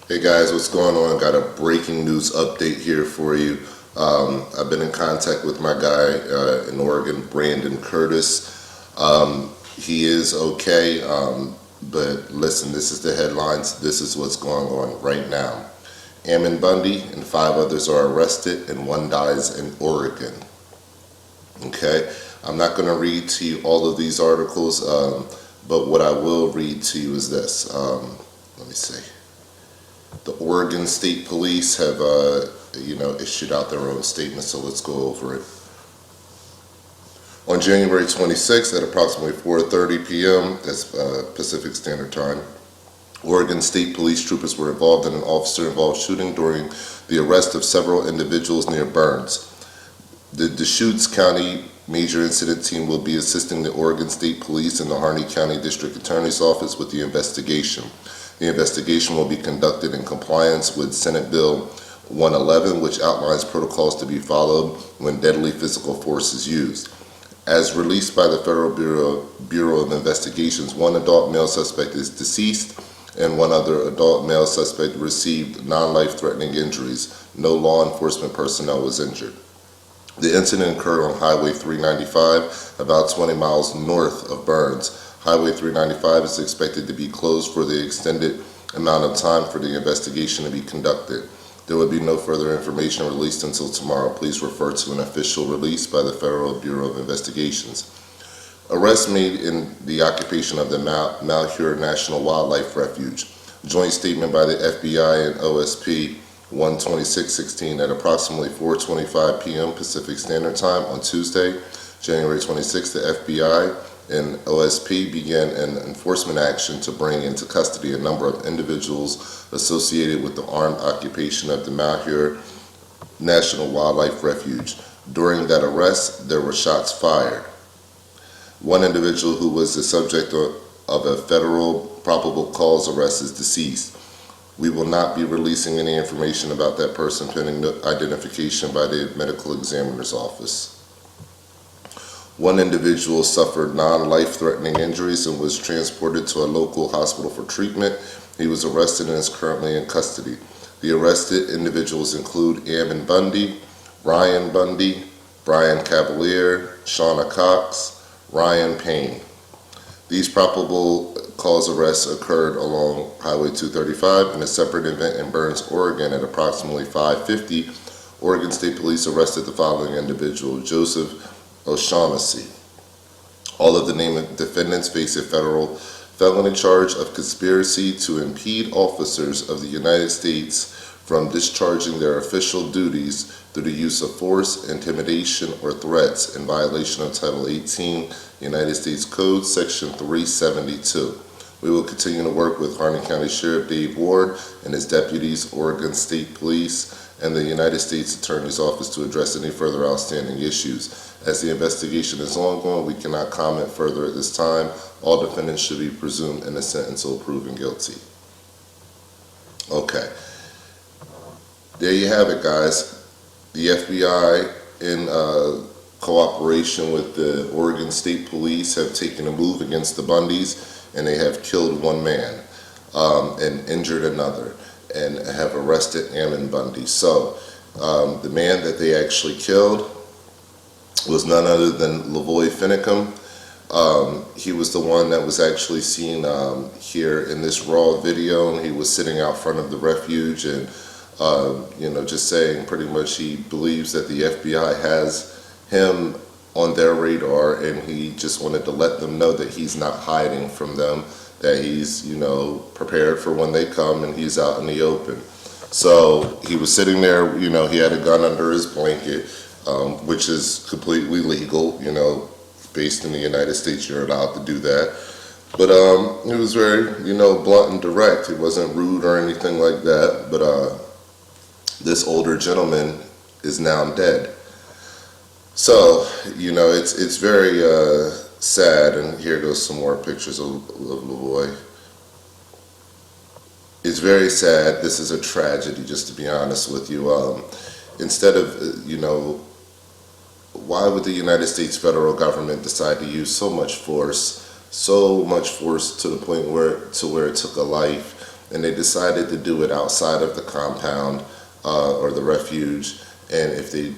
Hey guys, what's going on? Got a breaking news update here for you. I've been in contact with my guy in Oregon, Brandon Curtis. He is okay, but listen, this is the headlines. This is what's going on right now. Ammon Bundy and 5 others are arrested and 1 dies in Oregon. Okay, I'm not going to read to you all of these articles, but what I will read to you is this. Let me see. The Oregon State Police have, issued out their own statement, so let's go over it. On January 26th at approximately 4:30 p.m., that's Pacific Standard Time, Oregon State Police troopers were involved in an officer-involved shooting during the arrest of several individuals near Burns. The Deschutes County Major Incident Team will be assisting the Oregon State Police and the Harney County District Attorney's Office with the investigation. The investigation will be conducted in compliance with Senate Bill 111, which outlines protocols to be followed when deadly physical force is used. As released by the Federal Bureau of Investigations, 1 adult male suspect is deceased and 1 other adult male suspect received non-life-threatening injuries. No law enforcement personnel was injured. The incident occurred on Highway 395, about 20 miles north of Burns. Highway 395 is expected to be closed for the extended amount of time for the investigation to be conducted. There will be no further information released until tomorrow. Please refer to an official release by the Federal Bureau of Investigations. Arrests made in the occupation of the Malheur National Wildlife Refuge. Joint statement by the FBI and OSP 12616 at approximately 4:25 p.m. Pacific Standard Time on Tuesday, January 26th, the FBI and OSP began an enforcement action to bring into custody a number of individuals associated with the armed occupation of the Malheur National Wildlife Refuge. During that arrest, there were shots fired. 1 individual who was the subject of a federal probable cause arrest is deceased. We will not be releasing any information about that person pending identification by the medical examiner's office. 1 individual suffered non-life-threatening injuries and was transported to a local hospital for treatment. He was arrested and is currently in custody. The arrested individuals include Ammon Bundy, Ryan Bundy, Brian Cavalier, Shauna Cox, Ryan Payne. These probable cause arrests occurred along Highway 235 in a separate event in Burns, Oregon at approximately 5:50. Oregon State Police arrested the following individual: Joseph O'Shaughnessy. All of the named defendants face a federal felony charge of conspiracy to impede officers of the United States from discharging their official duties through the use of force, intimidation, or threats in violation of Title 18 United States Code, Section 372. We will continue to work with Harney County Sheriff Dave Ward and his deputies, Oregon State Police, and the United States Attorney's Office to address any further outstanding issues. As the investigation is ongoing, we cannot comment further at this time. All defendants should be presumed innocent until proven guilty. Okay. There you have it, guys. The FBI, in cooperation with the Oregon State Police, have taken a move against the Bundys, and they have killed 1 man and injured another, and have arrested Ammon Bundy. So the man that they actually killed was none other than Lavoy Finicum. He was the one that was actually seen here in this raw video, and he was sitting out front of the refuge and just saying pretty much he believes that the FBI has him on their radar, and he just wanted to let them know that he's not hiding from them, that he's, prepared for when they come and he's out in the open. So he was sitting there, he had a gun under his blanket, which is completely legal, based in the United States, you're allowed to do that. But he was very, blunt and direct. He wasn't rude or anything like that. But this older gentleman is now dead. So, it's very sad. And here goes some more pictures of Lavoy. It's very sad. This is a tragedy, just to be honest with you. Instead of, why would the United States federal government decide to use so much force to the point where it took a life, and they decided to do it outside of the compound or the refuge. And if they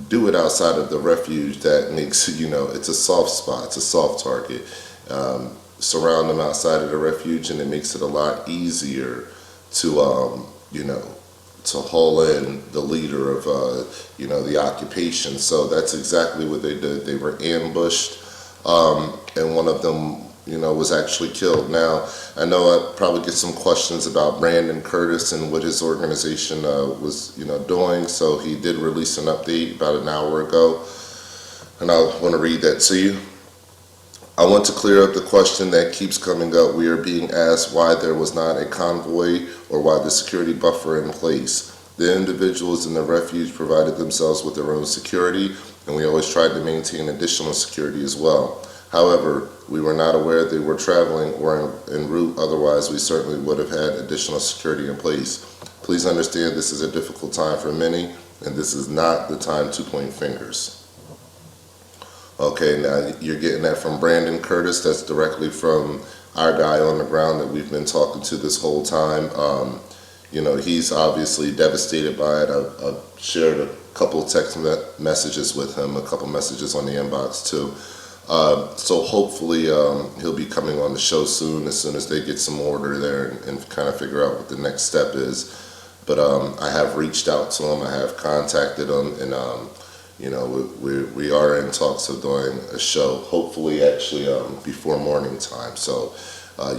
do it outside of the refuge, that makes, it's a soft spot, it's a soft target. Surround them outside of the refuge, and it makes it a lot easier to, to haul in the leader of, the occupation. So that's exactly what they did. They were ambushed, and one of them, was actually killed. Now, I know I probably get some questions about Brandon Curtis and what his organization was, doing. So he did release an update about an hour ago, and I want to read that to you. I want to clear up the question that keeps coming up. We are being asked why there was not a convoy or why the security buffer in place. The individuals in the refuge provided themselves with their own security, and we always tried to maintain additional security as well. However, we were not aware they were traveling or en route, otherwise we certainly would have had additional security in place. Please understand this is a difficult time for many, and this is not the time to point fingers. Okay, now you're getting that from Brandon Curtis. That's directly from our guy on the ground that we've been talking to this whole time. He's obviously devastated by it. I've shared a couple text messages with him, a couple messages on the inbox too. So hopefully he'll be coming on the show soon as they get some order there and kind of figure out what the next step is. But I have reached out to him, I have contacted him, and we are in talks of doing a show, hopefully actually before morning time. So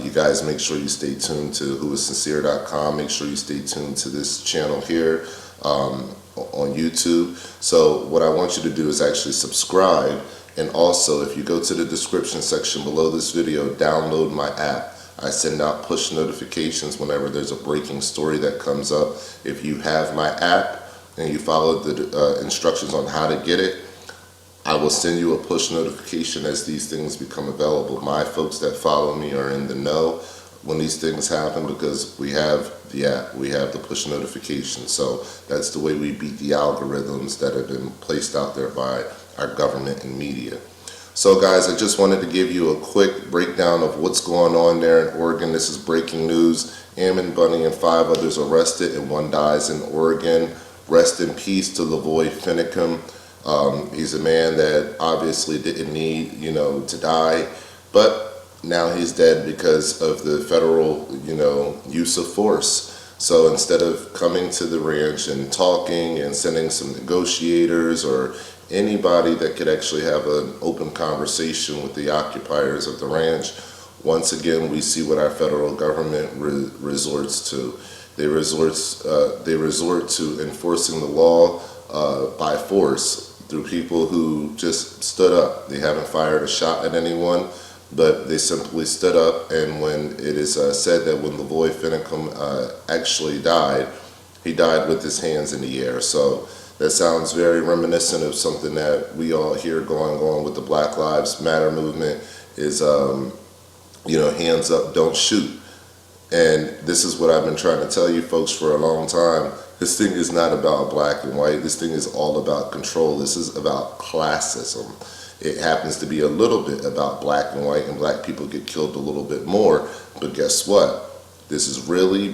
you guys make sure you stay tuned to whoissincere.com. Make sure you stay tuned to this channel here on YouTube. So what I want you to do is actually subscribe. And also, if you go to the description section below this video, download my app. I send out push notifications whenever there's a breaking story that comes up. If you have my app and you follow the instructions on how to get it, I will send you a push notification as these things become available. My folks that follow me are in the know when these things happen because we have the app, we have the push notification. So that's the way we beat the algorithms that have been placed out there by our government and media. So guys, I just wanted to give you a quick breakdown of what's going on there in Oregon. This is breaking news. Ammon Bundy and 5 others arrested and 1 dies in Oregon. Rest in peace to Lavoy Finicum. He's a man that obviously didn't need, to die, but now he's dead because of the federal, use of force. So instead of coming to the ranch and talking and sending some negotiators or anybody that could actually have an open conversation with the occupiers of the ranch, once again we see what our federal government resorts to. They resort to enforcing the law by force through people who just stood up. They haven't fired a shot at anyone, but they simply stood up. And when it is said that when Lavoy Finicum actually died, he died with his hands in the air. So that sounds very reminiscent of something that we all hear going on with the Black Lives Matter movement is, hands up, don't shoot. And this is what I've been trying to tell you folks for a long time. This thing is not about black and white. This thing is all about control. This is about classism. It happens to be a little bit about black and white, and black people get killed a little bit more. But guess what? This really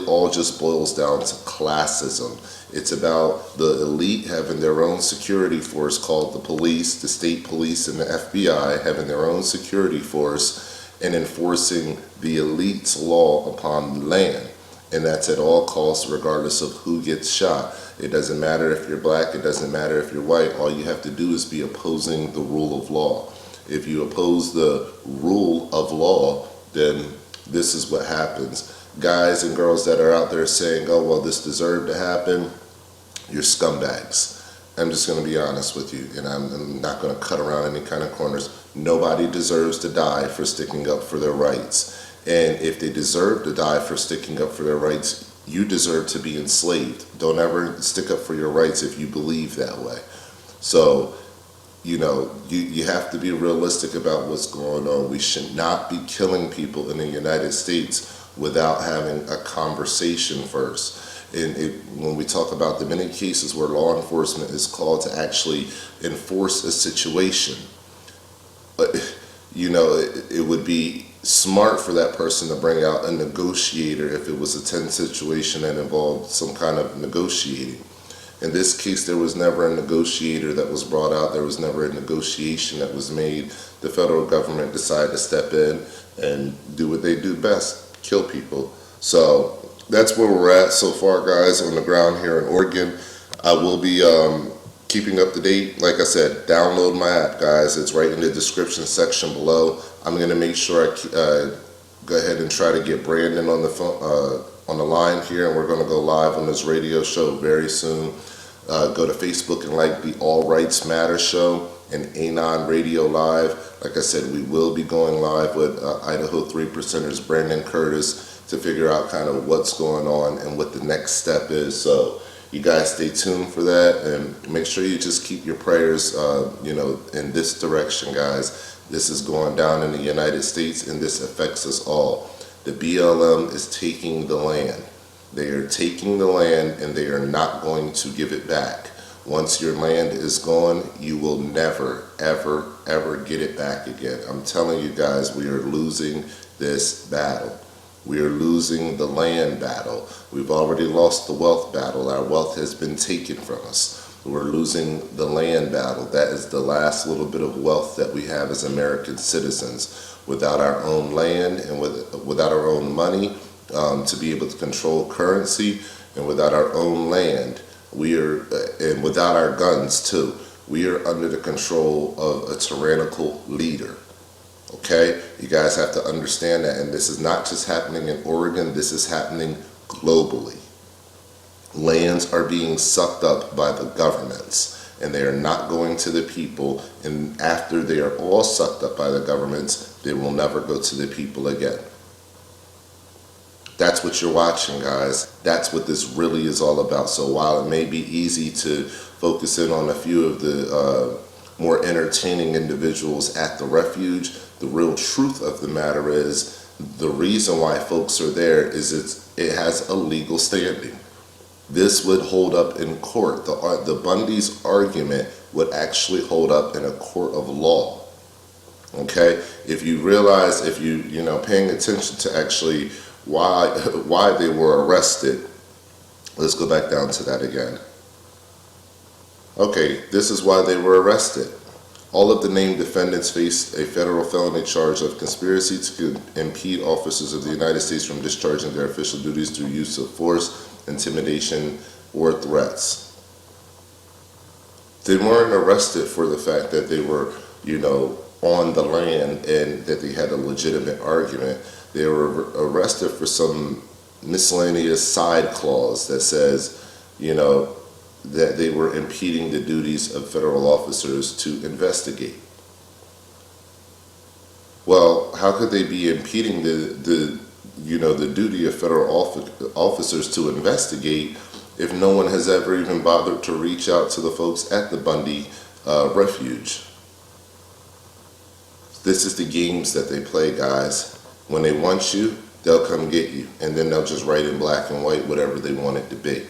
all just boils down to classism. It's about the elite having their own security force called the police, the state police and the FBI having their own security force and enforcing the elite's law upon the land. And that's at all costs, regardless of who gets shot. It doesn't matter if you're black, it doesn't matter if you're white. All you have to do is be opposing the rule of law. If you oppose the rule of law, then this is what happens. Guys and girls that are out there saying, oh, well, this deserved to happen, you're scumbags. I'm just going to be honest with you, and I'm not going to cut around any kind of corners. Nobody deserves to die for sticking up for their rights. And if they deserve to die for sticking up for their rights, you deserve to be enslaved. Don't ever stick up for your rights if you believe that way. So, you have to be realistic about what's going on. We should not be killing people in the United States without having a conversation first. And when we talk about the many cases where law enforcement is called to actually enforce a situation, it would be smart for that person to bring out a negotiator if it was a tense situation that involved some kind of negotiating. In this case, there was never a negotiator that was brought out. There was never a negotiation that was made. The federal government decided to step in and do what they do best, kill people. So that's where we're at so far, guys, on the ground here in Oregon. I will be keeping up to date. Like I said, download my app, guys. It's right in the description section below. I'm going to make sure I go ahead and try to get Brandon on the phone, on the line here, and we're going to go live on this radio show very soon. Go to Facebook and like the All Rights Matter show and Anon Radio Live. Like I said, we will be going live with Idaho 3%ers Brandon Curtis to figure out kind of what's going on and what the next step is. So you guys stay tuned for that, and make sure you just keep your prayers, in this direction, guys. This is going down in the United States, and this affects us all. The BLM is taking the land. They are taking the land, and they are not going to give it back. Once your land is gone, you will never, ever, ever get it back again. I'm telling you guys, we are losing this battle. We are losing the land battle. We've already lost the wealth battle. Our wealth has been taken from us. We're losing the land battle. That is the last little bit of wealth that we have as American citizens. Without our own land and without our own money to be able to control currency, and without our own land, and without our guns too, we are under the control of a tyrannical leader. Okay, you guys have to understand that, and this is not just happening in Oregon, this is happening globally. Lands are being sucked up by the governments, and they are not going to the people, and after they are all sucked up by the governments, they will never go to the people again. That's what you're watching, guys. That's what this really is all about. So while it may be easy to focus in on a few of the more entertaining individuals at the refuge, the real truth of the matter is the reason why folks are there is it has a legal standing. This would hold up in court. The Bundy's argument would actually hold up in a court of law. Okay, if you realize, if you paying attention to actually why they were arrested. Let's go back down to that again. Okay, this is why they were arrested. All of the named defendants faced a federal felony charge of conspiracy to impede officers of the United States from discharging their official duties through use of force, intimidation, or threats. They weren't arrested for the fact that they were, on the land and that they had a legitimate argument. They were arrested for some miscellaneous side clause that says, that they were impeding the duties of federal officers to investigate. Well, how could they be impeding the duty of federal officers to investigate if no one has ever even bothered to reach out to the folks at the Bundy refuge? This is the games that they play, guys. When they want you, they'll come get you, and then they'll just write in black and white whatever they want it to be.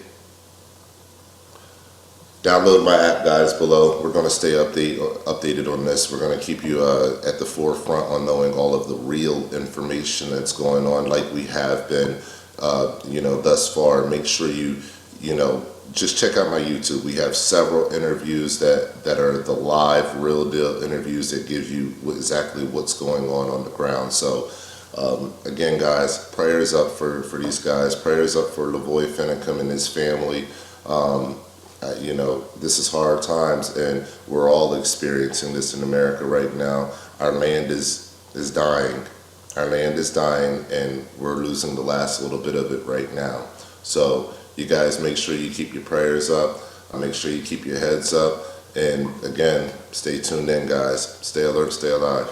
Download my app, guys, below. We're going to stay updated on this. We're going to keep you at the forefront on knowing all of the real information that's going on, like we have been, thus far. Make sure you just check out my YouTube. We have several interviews that are the live, real deal interviews that give you exactly what's going on the ground. So, again, guys, prayers up for these guys. Prayers up for Lavoy Finicum and his family. This is hard times, and we're all experiencing this in America right now. Our land is dying. Our land is dying, and we're losing the last little bit of it right now. So you guys make sure you keep your prayers up. Make sure you keep your heads up. And again, stay tuned in, guys. Stay alert, stay alive.